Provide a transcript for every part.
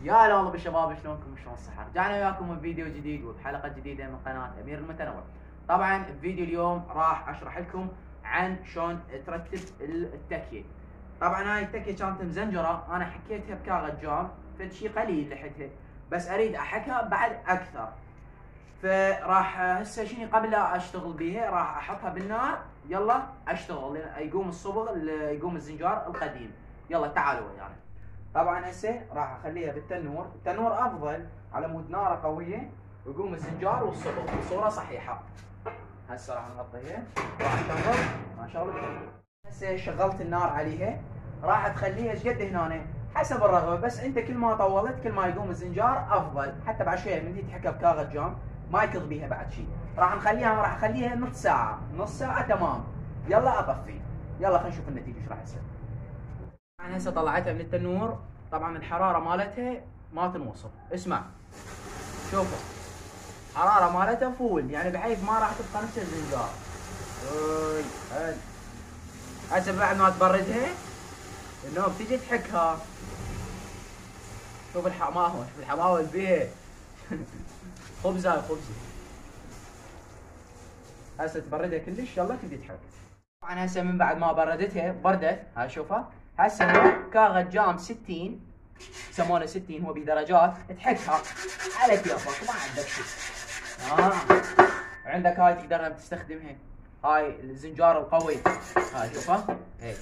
يا هلا والله بالشباب، شلونكم وشلون الصحة؟ رجعنا وياكم بفيديو جديد وبحلقة جديدة من قناة أمير المتنوع. طبعا بفيديو اليوم راح أشرح لكم عن شلون ترتب التكية. طبعا هاي التكية كانت مزنجرة، أنا حكيتها بكاغذ جام، فد شي قليل لحتها، بس أريد أحكها بعد أكثر. فراح هسه شني قبل لا أشتغل بيها راح أحطها بالنار، يلا أشتغل يقوم الصبغ، يقوم الزنجار القديم. يلا تعالوا ويانا. طبعا هسه راح اخليها بالتنور، التنور افضل على مود ناره قويه ويقوم الزنجار والصبغ بصوره صحيحه. هسه راح نغطيها، راح اشغل ما شاء الله. هسه شغلت النار عليها، راح تخليها ايش قد هنا حسب الرغبه، بس انت كل ما طولت كل ما يقوم الزنجار افضل. حتى بعد شويه من تحكى بكاغذ جام ما يكض بيها بعد شيء. راح اخليها نص ساعه، نص ساعه تمام. يلا اطفي، يلا خلينا نشوف النتيجه ايش راح يصير. طبعا هسه طلعتها من التنور، طبعا الحراره مالتها ما تنوصف. اسمع شوفوا، حراره مالتها فول، يعني بحيث ما راح تبقى نفس الزنجار. حلو. هسه بعد ما تبردها انه بتجي تحكها. شوف الحماوه، شوف الحماوه اللي بيها. خبزه خبزه. هسه تبردها كلش، يلا تبدي تحك. طبعا هسه من بعد ما بردتها بردت، هاي شوفها. هسه كاغذ جام 60 يسمونه 60، هو بدرجات، تحكها على كيفك ما عندك شيء. عندك هاي تقدر تستخدمها، هاي الزنجار القوي، هاي شوفها هي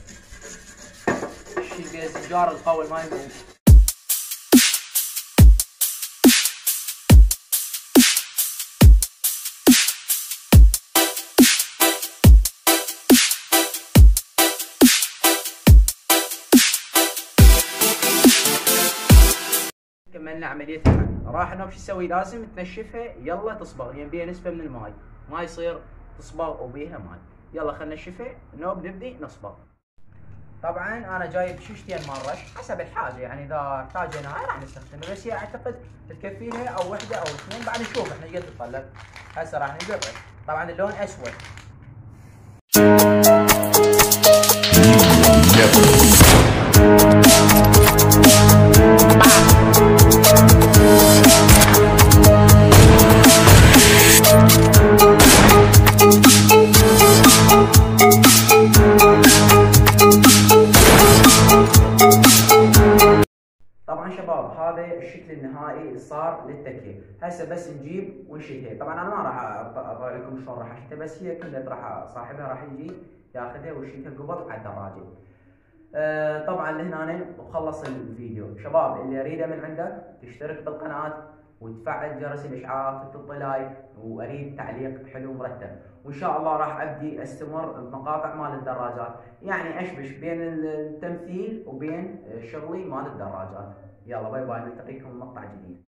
الشيء الزنجار القوي ما يقوم. كملنا عمليتها، راح انه شو تسوي؟ لازم تنشفها، يلا تصبغ، يعني بيها نسبه من الماي، ما يصير تصبغ وبيها ماي. يلا خلينا ننشفها، انه بنبدي نصبغ. طبعا انا جايب شيشتين مال رش حسب الحاجه، يعني اذا احتاجنا هاي راح نستخدمها، بس هي اعتقد تكفيها او وحده او اثنين، بعد نشوف احنا قد نطلب. هسه راح نبدا. طبعا اللون اسود. طبعا شباب هذا الشكل النهائي صار للتكية. هسه بس نجيب ونشتها. طبعا انا ما راح اطلع لكم شلون راح اشتها، بس هي كلها راح صاحبها راح يجي ياخذها ويشتها قبل على الدراجه. طبعا لهنا وخلص الفيديو. شباب اللي اريده من عندك تشترك بالقناه وتفعل جرس الاشعارات وتحط لايك، واريد تعليق حلو مرتب. وان شاء الله راح ابدي استمر بمقاطع مال الدراجات، يعني اشبش بين التمثيل وبين شغلي مال الدراجات. يلا باي باي، نلتقيكم بمقطع جديد.